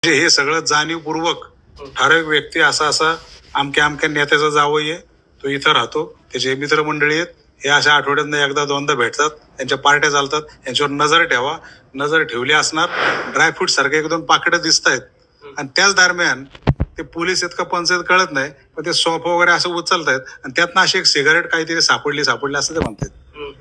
हे सगळं जाणीवपूर्वक ठराविक व्यक्ती असा अमक्या अमक्या नेत्याचा जावई आहे, तो इथं राहतो, त्याचे मित्रमंडळी आहेत, हे अशा आठवड्यातनं एकदा दोनदा भेटतात, त्यांच्या पार्ट्या चालतात, यांच्यावर नजर ठेवा. नजर ठेवली असणार, ड्रायफ्रूट सारखे एक दोन पाकिटं दिसत आहेत. आणि त्याच दरम्यान ते पोलीस इतकं पंचायत कळत नाही, पण ते सॉफ वगैरे असं उचलतायत आणि त्यातनं अशी एक सिगारेट काहीतरी सापडली असं ते म्हणतात.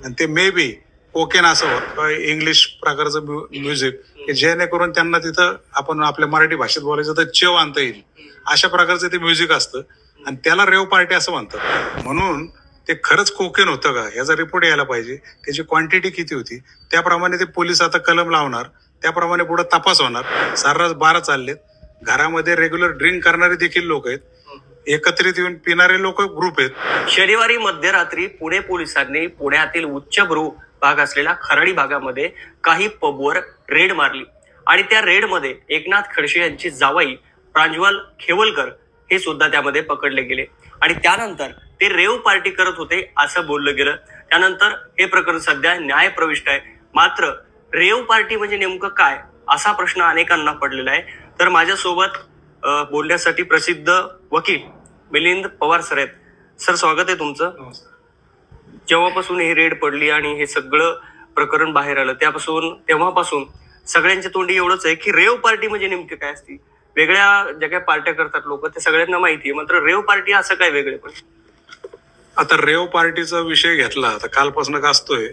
आणि ते मे बी कोकेन असावं, इंग्लिश प्रकारचं म्युझिक, की जेणेकरून त्यांना तिथं आपण आपल्या मराठी भाषेत बोलायचं तर चेव आणता येईल, अशा प्रकारचं ते म्युझिक असतं. आणि त्याला रेव पार्टी असं म्हणतात. म्हणून ते खरंच कोकेन होतं का याचा रिपोर्ट यायला पाहिजे, त्याची क्वांटिटी किती होती, त्याप्रमाणे ते पोलीस आता कलम लावणार, त्याप्रमाणे पुढे तपास होणार. सर्रास बारा चाललेत, घरामध्ये रेग्युलर ड्रिंक करणारे देखील लोक आहेत, एकत्रित येऊन पिणारे लोक ग्रुप आहेत. शनिवारी मध्यरात्री पुणे पोलिसांनी पुण्यातील उच्चभ्रू भाग असलेल्या खराडी भागामध्ये काही पबवर रेड मारली आणि त्या रेडमध्ये एकनाथ खडसे यांची जावई प्रांजल खेवलकर हे सुद्धा त्यामध्ये पकडले गेले. आणि त्यानंतर ते रेव पार्टी करत होते असं बोललं गेलं. त्यानंतर हे प्रकरण सध्या न्यायप्रविष्ट आहे. मात्र रेव पार्टी म्हणजे नेमकं काय असा प्रश्न अनेकांना पडलेला आहे. तर माझ्यासोबत बोलण्यासाठी प्रसिद्ध वकील मिलिंद पवार सर आहेत. सर, स्वागत आहे तुमचं. जेव्हापासून ही रेड पडली आणि हे सगळं प्रकरण बाहेर आलं तेव्हापासून सगळ्यांच्या तोंडी एवढंच आहे की रेव पार्टी म्हणजे नेमकी काय असते. वेगळ्या ज्या काही पार्ट्या करतात लोक ते सगळ्यांना माहिती आहे, मात्र रेव पार्टी असं काय वेगळे पण. आता रेव पार्टीचा विषय घेतला तर कालपासून गाजतोय,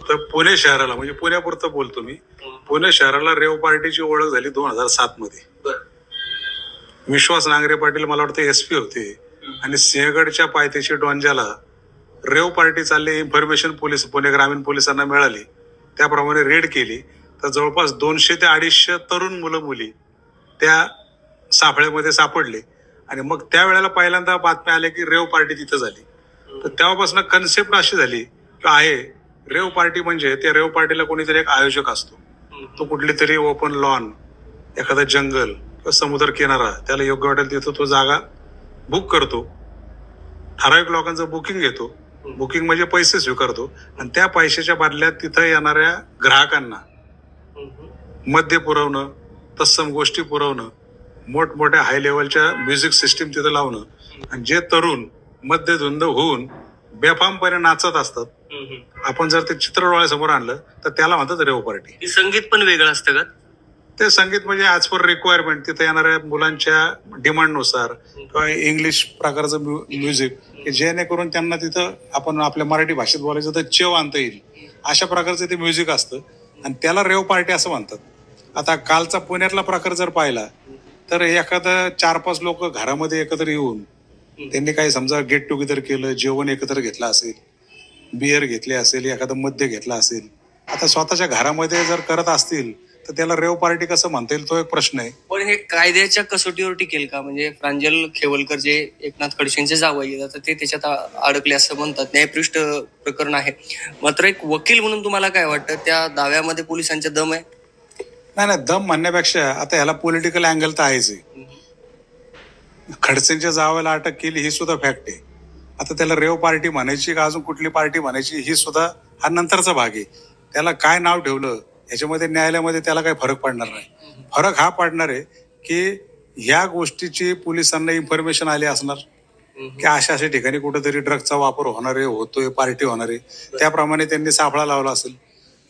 तर पुणे शहराला म्हणजे पुण्यापुरतं बोलतो मी, पुणे शहराला रेव पार्टीची ओळख झाली 2007 मध्ये. विश्वास नांगरे पाटील मला वाटतं एसपी होते आणि सिंहगडच्या पायथ्याशी डोंजाला रेव पार्टी चालली इन्फॉर्मेशन पुणे ग्रामीण पोलिसांना मिळाली. त्याप्रमाणे रेड केली तर जवळपास 200 ते 250 तरुण मुलं मुली त्या सापळ्यामध्ये सापडले. आणि मग त्यावेळेला पहिल्यांदा बातम्या आल्या की रेव पार्टी तिथं झाली. तर तेव्हापासून कन्सेप्ट अशी झाली की आहे रेव पार्टी म्हणजे त्या रेव पार्टीला कोणीतरी एक आयोजक असतो, तो कुठली तरी ओपन लॉन, एखादा जंगल किंवा समुद्र किनारा त्याला योग्य वाटेल तिथं तो जागा बुक करतो, ठराविक लोकांचं बुकिंग घेतो, बुकिंग म्हणजे पैसे स्वीकारतो आणि त्या पैशाच्या बदल्यात तिथं येणाऱ्या ग्राहकांना मद्य पुरवणं, तत्सम गोष्टी पुरवणं, मोठमोठ्या हाय लेवलच्या म्युझिक सिस्टीम तिथं लावणं. आणि जे तरुण मद्यधुंद होऊन बेफामपणे नाचत असतात, आपण जर ते चित्र डोळ्यासमोर आणलं तर त्याला म्हणतात रेव पार्टी. संगीत पण वेगळं असतं का? ते संगीत म्हणजे ॲज पर रिक्वायरमेंट तिथे येणाऱ्या मुलांच्या डिमांडनुसार किंवा इंग्लिश प्रकारचं म्युझिक, की जेणेकरून त्यांना तिथं आपण आपल्या मराठी भाषेत बोलायचं तर चेव आणता येईल, अशा प्रकारचं ते म्युझिक असतं आणि त्याला रेव पार्टी असं म्हणतात. आता कालचा पुण्यातला प्रकार जर पाहिला तर एखादं 4-5 लोक घरामध्ये एकत्र येऊन त्यांनी काही समजा गेट टुगेदर केलं, जेवण एकत्र घेतलं असेल, बियर घेतली असेल, एखादं मद्य घेतला असेल. आता स्वतःच्या घरामध्ये जर करत असतील तर त्याला रेव पार्टी कसं म्हणता येईल तो एक प्रश्न आहे. पण हे कायद्याच्या कसोटीवर टिकेल का? म्हणजे प्रांजल खेवलकर जे एकनाथ खडसेंचे जावई आहेत ते त्याच्यात अडकले असं म्हणतात, न्यायपृष्ठ प्रकरण आहे. मात्र एक वकील म्हणून तुम्हाला काय वाटतं, त्या दाव्यामध्ये पोलिसांचा दम आहे? नाही, दम म्हणण्यापेक्षा आता ह्याला पॉलिटिकल अँगल तर आहेच आहे. खडसेंच्या जावायला अटक केली ही सुद्धा फॅक्ट आहे. आता त्याला रेव पार्टी म्हणायची का अजून कुठली पार्टी म्हणायची ही सुद्धा हा नंतरचा भाग आहे. त्याला काय नाव ठेवलं याच्यामध्ये न्यायालयामध्ये त्याला काही फरक पडणार नाही. फरक हा पडणार आहे की ह्या गोष्टीची पोलिसांना इन्फॉर्मेशन आली असणार की अशा ठिकाणी कुठेतरी ड्रगचा वापर होणार आहे, होतोय, पार्टी होणार आहे, त्याप्रमाणे त्यांनी सापळा लावला असेल.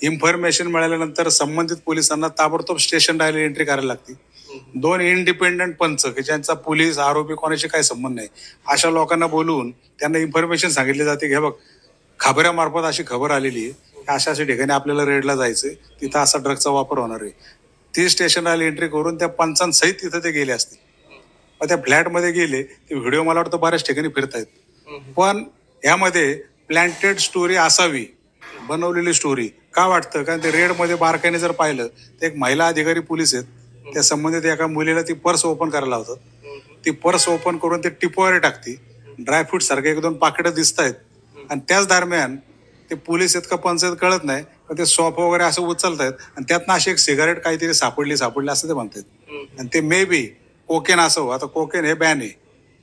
इन्फॉर्मेशन मिळाल्यानंतर संबंधित पोलिसांना ताबडतोब स्टेशन डायल एंट्री करायला लागते. 2 इंडिपेंडंट पंच की ज्यांचा पोलीस आरोपी कोणाशी काही संबंध नाही अशा लोकांना बोलवून त्यांना इन्फॉर्मेशन सांगितली जाते की हे बघ खबऱ्यामार्फत अशी खबर आलेली आहे, अशा ठिकाणी आपल्याला रेडला जायचंय, तिथं असा ड्रगचा वापर होणार आहे. ती स्टेशन डायल एंट्री करून त्या पंचांसहित तिथं ते गेले असतील. मग त्या फ्लॅटमध्ये गेले, ते व्हिडिओ मला वाटतं बऱ्याच ठिकाणी फिरतायत. पण यामध्ये प्लॅन्टेड स्टोरी असावी, बनवलेली स्टोरी का वाटतं? कारण ते रेडमध्ये बारकाईने जर पाहिलं तर एक महिला अधिकारी पोलीस आहेत, त्या संबंधित एका मुलीला ती पर्स ओपन करायला लावतात. ती पर्स ओपन करून ते टिपोवर टाकते, ड्रायफ्रूट सारखे 1-2 पाकिटं दिसत आहेत. आणि त्याच दरम्यान ते पोलीस इतकं पंचायत कळत नाही, पण ते सॉफ वगैरे असं उचलतायत आणि त्यातनं अशी एक सिगारेट काहीतरी सापडली असं ते म्हणतात. आणि ते मे बी कोकेन असावं. आता कोकेन हे बॅन आहे,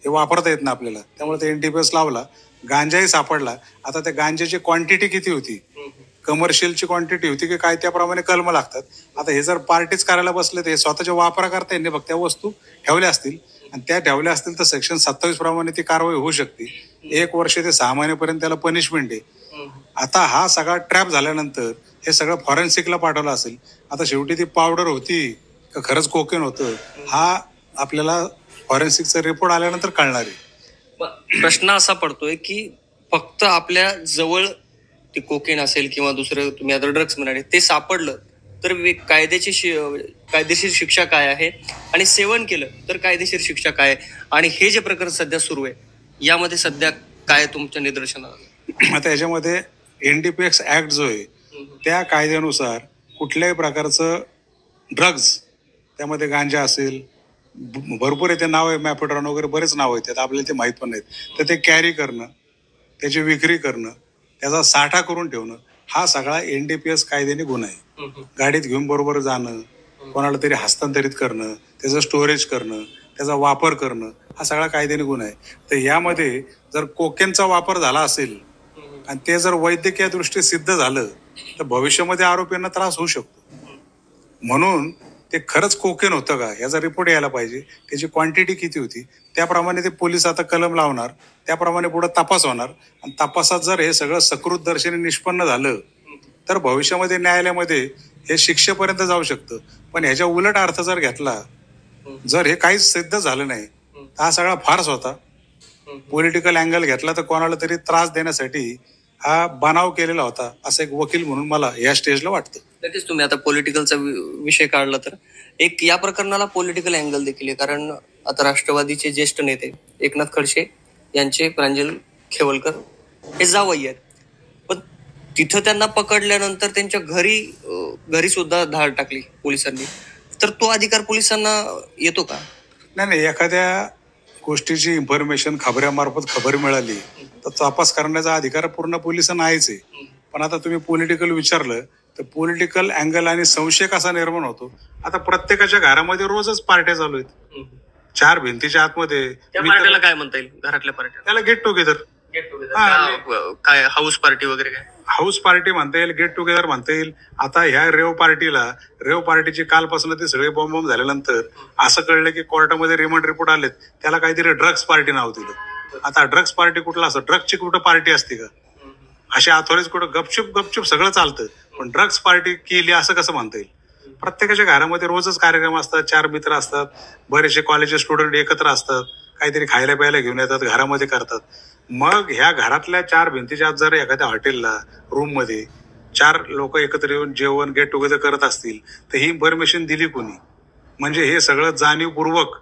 हे वापरता येत ना आपल्याला, त्यामुळे ते NTPS लावला. गांजाही सापडला. आता त्या गांजाची क्वांटिटी किती होती कमर्शियलची क्वांटिटी होती की काय त्याप्रमाणे कलम लागतात. आता हे जर पार्टीच करायला बसले तर हे स्वतःच्या वापराकरता यांनी फक्त त्या वस्तू ठेवल्या असतील आणि त्या ठेवल्या असतील तर सेक्शन 27 प्रमाणे ती कारवाई होऊ शकते. 1 वर्ष ते 6 महिन्यापर्यंत त्याला पनिशमेंट आहे. आता हा सगळा ट्रॅप झाल्यानंतर हे सगळं फॉरेन्सिकला पाठवलं असेल. आता शेवटी ती पावडर होती का खरंच कोकेन होतं हा आपल्याला फॉरेन्सिकचा रिपोर्ट आल्यानंतर कळणार आहे. प्रश्न असा पडतोय की फक्त आपल्या जवळ ते कोकेन असेल किंवा दुसरं तुम्ही आता ड्रग्स म्हणाले ते सापडलं तर कायदेशीर शिक्षा काय आहे आणि सेवन केलं तर कायदेशीर शिक्षा काय आहे आणि हे जे प्रकरण सध्या सुरू आहे यामध्ये सध्या काय तुमच्या निदर्शनाला? आता याच्यामध्ये NDPS ऍक्ट जो आहे त्या कायद्यानुसार कुठल्याही प्रकारचं ड्रग्ज त्यामध्ये गांजा असेल भरपूर आहे ते नाव आहे मॅफेड्रॉन वगैरे बरेच नाव आहेत त्यात आपल्याला ते माहीत पण नाहीत तर ते कॅरी करणं त्याची विक्री करणं त्याचा साठा करून ठेवणं हा सगळा NDPS कायद्याने गुन्हा आहे. गाडीत घेऊन बरोबर जाणं कोणाला तरी हस्तांतरित करणं त्याचं स्टोरेज करणं त्याचा वापर करणं हा सगळा कायद्याने गुन्हा आहे. तर यामध्ये जर कोकेनचा वापर झाला असेल आणि ते जर वैद्यकीय दृष्टी सिद्ध झालं तर भविष्यामध्ये आरोपींना त्रास होऊ शकतो. म्हणून ते खरंच कोकेन होतं का याचा रिपोर्ट यायला पाहिजे. त्याची क्वांटिटी किती होती त्याप्रमाणे ते पोलीस आता कलम लावणार त्याप्रमाणे पुढे तपास होणार आणि तपासात जर हे सगळं सकृत दर्शनी निष्पन्न झालं तर भविष्यामध्ये न्यायालयामध्ये हे शिक्षेपर्यंत जाऊ शकतं. पण ह्याच्या उलट अर्थ जर घेतला जर हे काहीच सिद्ध झालं नाही तर हा सगळा फार्स होता. पॉलिटिकल अँगल घेतला तर कोणाला तरी त्रास देण्यासाठी हा बनाव केलेला होता असं एक वकील म्हणून मला या स्टेजला वाटतं. नक्कीच तुम्ही आता पॉलिटिकलचा विषय काढला तर एक या प्रकरणाला पॉलिटिकल अँगल देखील आहे. कारण आता राष्ट्रवादीचे ज्येष्ठ नेते एकनाथ खडसे यांचे प्रांजल खेवलकर हे जावई आहेत. पण तिथं त्यांना पकडल्यानंतर त्यांच्या घरी सुद्धा धाड टाकली पोलिसांनी. तर तो अधिकार पोलिसांना येतो का? नाही एखाद्या गोष्टीची इन्फॉर्मेशन खबऱ्यामार्फत खबर मिळाली तर तपास करण्याचा अधिकार पूर्ण पोलिसांना आहेच आहे. पण आता तुम्ही पॉलिटिकल विचारलं तर पॉलिटिकल अँगल आणि संशय कसा निर्माण होतो. आता प्रत्येकाच्या घरामध्ये रोजच पार्ट्या चालू आहेत 4 भिंतीच्या आतमध्ये. पार्ट्याला काय म्हणता येईल? घरातल्या पार्ट्या त्याला गेट टुगेदर काय हाऊस पार्टी वगैरे काय हाऊस पार्टी म्हणता येईल गेट टुगेदर म्हणता येईल. आता ह्या रेव पार्टीची कालपासून ते सगळे बॉम्ब झाल्यानंतर असं कळलं की कोर्टामध्ये रिमांड रिपोर्ट आलेत त्याला काहीतरी ड्रग्स पार्टी नाव दिलं. आता ड्रग्स पार्टी कुठला असं ड्रग्सची कुठं पार्टी असते का? अशा अथॉरिटीज कुठं गपचूप सगळं चालतं पण ड्रग्स पार्टी केली असं कसं म्हणता येईल. प्रत्येकाच्या घरामध्ये रोजच कार्यक्रम असतात 4 मित्र असतात बरेचसे कॉलेजचे स्टुडंट एकत्र असतात काहीतरी खायला प्यायला घेऊन येतात घरामध्ये करतात. मग ह्या घरातल्या 4 भिंतीच्या आत जर एखाद्या हॉटेलला रूम मध्ये 4 लोक एकत्र येऊन जेवण गेट टुगेदर करत असतील तर ही इन्फॉर्मेशन दिली कोणी? म्हणजे हे सगळं जाणीवपूर्वक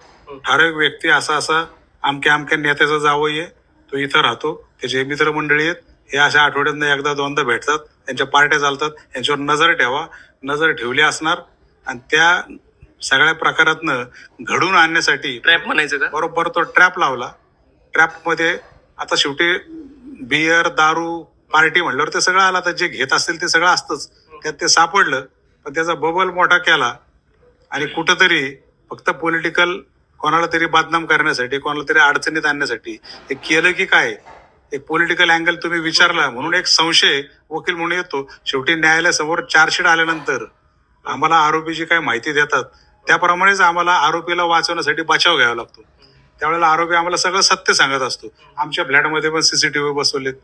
ठराविक व्यक्ती असा अमक्या नेत्याचा जावई आहे तो इथं राहतो त्याचे मित्रमंडळी आहेत हे अशा आठवड्यातनं एकदा दोनदा भेटतात त्यांच्या पार्ट्या चालतात यांच्यावर नजर ठेवली असणार आणि त्या सगळ्या प्रकारातनं घडून आणण्यासाठी ट्रॅप म्हणायचं का बरोबर तो ट्रॅप लावला. ट्रॅपमध्ये आता शेवटी बियर दारू पार्टी म्हणल्यावर ते सगळं आलं तर जे घेत असतील ते सगळं असतंच त्यात ते सापडलं पण त्याचा बबल मोठा केला आणि कुठंतरी फक्त पॉलिटिकल कोणाला तरी बदनाम करण्यासाठी कोणाला तरी अडचणीत आणण्यासाठी हे केलं की काय. एक पॉलिटिकल अँगल तुम्ही विचारला म्हणून एक संशय वकील म्हणून येतो. शेवटी न्यायालयासमोर चार्जशीट आल्यानंतर आम्हाला आरोपीची काय माहिती देतात त्याप्रमाणेच आम्हाला आरोपीला वाचवण्यासाठी बचाव घ्यावा लागतो. त्यावेळेला आरोपी आम्हाला सगळं सत्य सांगत असतो. आमच्या फ्लॅटमध्ये पण CCTV बसवलेत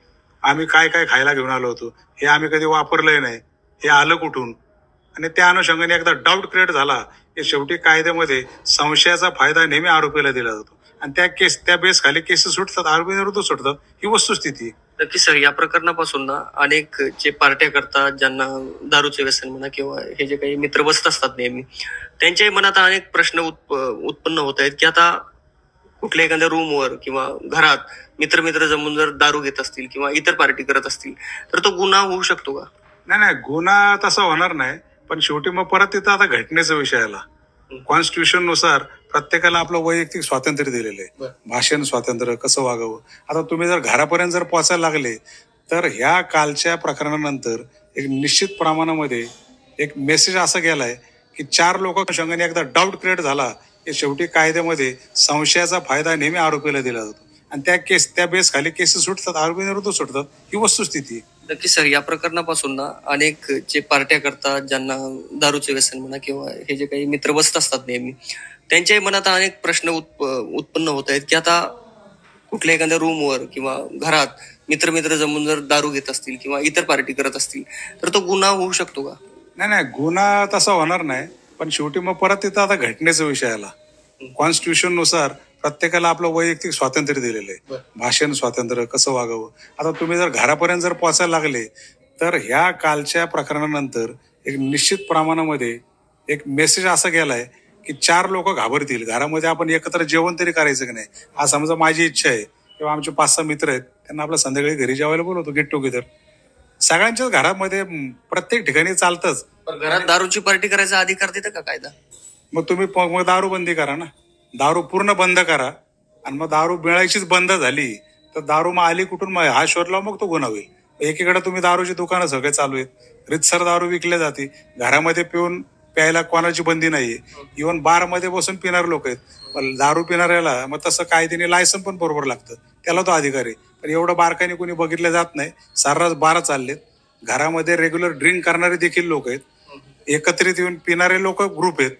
आम्ही काय खायला घेऊन आलो होतो हे आम्ही कधी वापरलंय नाही हे आलं कुठून. आणि त्या अनुषंगाने एकदा डाऊट क्रिएट झाला की शेवटी कायद्यामध्ये संशयाचा फायदा नेहमी आरोपीला दिला जातो आणि त्या बेस खाली केसेस सुटतात आरोपी विरुद्ध सुटतात ही वस्तुस्थिती. नक्की सर या प्रकरणापासून ना अनेक जे पार्ट्या करतात ज्यांना दारूचे व्यसन म्हणा किंवा हे जे काही मित्र बसत असतात नेहमी त्यांच्याही मनात अनेक प्रश्न उत्पन्न होत आहेत की आता कुठल्या एखाद्या रूमवर किंवा घरात मित्र जमून जर दारू घेत असतील किंवा इतर पार्टी करत असतील तर तो गुन्हा होऊ शकतो का? नाही गुन्हा तसा होणार नाही पण शेवटी मग परत तिथं आता घटनेचा विषय आला. कॉन्स्टिट्यूशन नुसार प्रत्येकाला आपलं वैयक्तिक स्वातंत्र्य दिलेलं आहे. भाषण स्वातंत्र्य कसं वागावं. आता तुम्ही जर घरापर्यंत जर पोचायला लागले तर ह्या कालच्या प्रकरणानंतर एक निश्चित प्रमाणामध्ये एक मेसेज असा गेलाय की 4 लोकांसंघाने एकदा डाऊट क्रिएट झाला की शेवटी कायद्यामध्ये संशयाचा फायदा नेहमी आरोपीला दिला जातो आणि त्या बेस खाली केसेस सुटतात आरोपी विरुद्ध सुटतात ही वस्तुस्थिती. नक्कीच सर, या प्रकरणापासून ना अनेक जे पार्ट्या करतात, ज्यांना दारूचे व्यसन म्हणा किंवा हे जे काही मित्र बसत असतात नेहमी, त्यांच्याही मनात अनेक प्रश्न उत्पन्न होत आहेत की आता कुठल्या एखाद्या रूमवर किंवा घरात मित्र जमून जर दारू घेत असतील किंवा इतर पार्टी करत असतील तर तो गुन्हा होऊ शकतो का? नाही, गुन्हा तसा होणार नाही, पण शेवटी मग परत तिथं आता घटनेचा विषय आला. कॉन्स्टिट्यूशन नुसार प्रत्येकाला आपलं वैयक्तिक स्वातंत्र्य दिलेलं आहे. भाषण स्वातंत्र्य, कसं वागावं. आता तुम्ही जर घरापर्यंत जर पोचायला लागले तर ह्या कालच्या प्रकरणानंतर एक निश्चित प्रमाणामध्ये एक मेसेज असा गेलाय की 4 लोक घाबरतील. घरामध्ये आपण एकत्र जेवण तरी करायचं की नाही. आज समजा माझी इच्छा आहे किंवा आमचे 5-6 मित्र आहेत, त्यांना आपल्या संध्याकाळी घरी जेवायला बोलवतो, गेट टुगेदर. सगळ्यांच्याच घरामध्ये प्रत्येक ठिकाणी चालतंच. पण घरात दारूची पार्टी करायचा अधिकार देतं का कायदा? मग तुम्ही मग दारू बंदी करा ना, दारू पूर्ण बंद करा. आणि मग दारू मिळायचीच बंद झाली तर दारू मग आली कुठून, मग हा शोध लावा, मग तो गुन्हा होईल. एकीकडे तुम्ही दारूची दुकानं सगळे चालू आहेत, रितसर दारू विकल्या जाते, घरामध्ये पिऊन प्यायला कोणाची बंदी नाहीये. इव्हन बार मध्ये बसून पिणारे लोक आहेत. पण दारू पिणाऱ्याला मग तसं कायद्याने लायसन पण बरोबर लागतं, त्याला तो अधिकार आहे. पण एवढं बारकाईने कोणी बघितलं जात नाही. सर्रास बारा चाललेत. घरामध्ये रेग्युलर ड्रिंक करणारे देखील लोक आहेत, एकत्रित येऊन पिणारे लोक ग्रुप आहेत.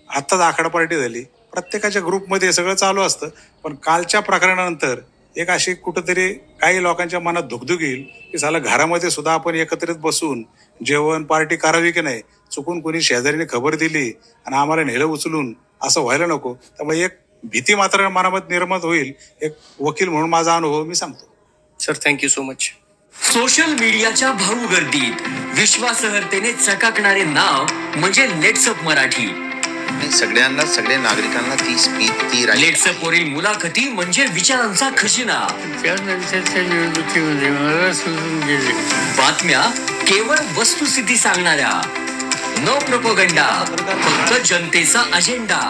आत्ताच आखाडा पार्टी झाली, प्रत्येकाच्या ग्रुपमध्ये हे सगळं चालू असतं. पण कालच्या प्रकरणानंतर एक अशी कुठंतरी काही लोकांच्या मनात धुकधुक येईल की साला घरामध्ये सुद्धा आपण एकत्रित बसून जेवण पार्टी करावी की नाही. चुकून कोणी शेजारीने खबर दिली आणि आम्हाला नेलं उचलून, असं व्हायला नको. त्यामुळे एक भीती मात्र मनामध्ये निर्माण होईल. एक वकील म्हणून माझा अनुभव मी सांगतो. Sir, thank you so much. Social मीडियाच्या भाऊ गर्दीत विश्वासार्हतेने चकाकणारे नाव म्हणजे लेट्सअप मराठी. सगळ्यांना, सगळ्या नागरिकांना ती स्पीच, ती लेट्सअप वरील मुलाखती म्हणजे विचारांचा खजिना. त्यानंतरच्या निवडणुकीमध्ये मला सोडून गेले. बातम्या केवळ वस्तुस्थिती सांगणाऱ्या, नो प्रोपोगंडा, फक्त जनतेचा अजेंडा.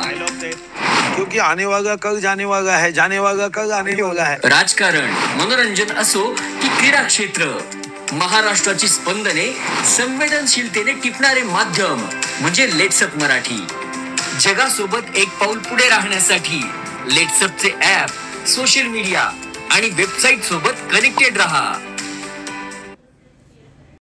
क्योंकि आने वाला कल जाने वाला है, जाने वाला कल आने वाला है. राजकारण, मनोरंजन असो की क्रीडा क्षेत्र, महाराष्ट्राची स्पंदने संवेदनशीलतेने टिपणारे माध्यम म्हणजे लेट्सअप मराठी. जगासोबत एक पाऊल पुढे राहण्यासाठी लेट्सअपचे ऍप, सोशल मीडिया आणि वेबसाईट सोबत कनेक्टेड रहा.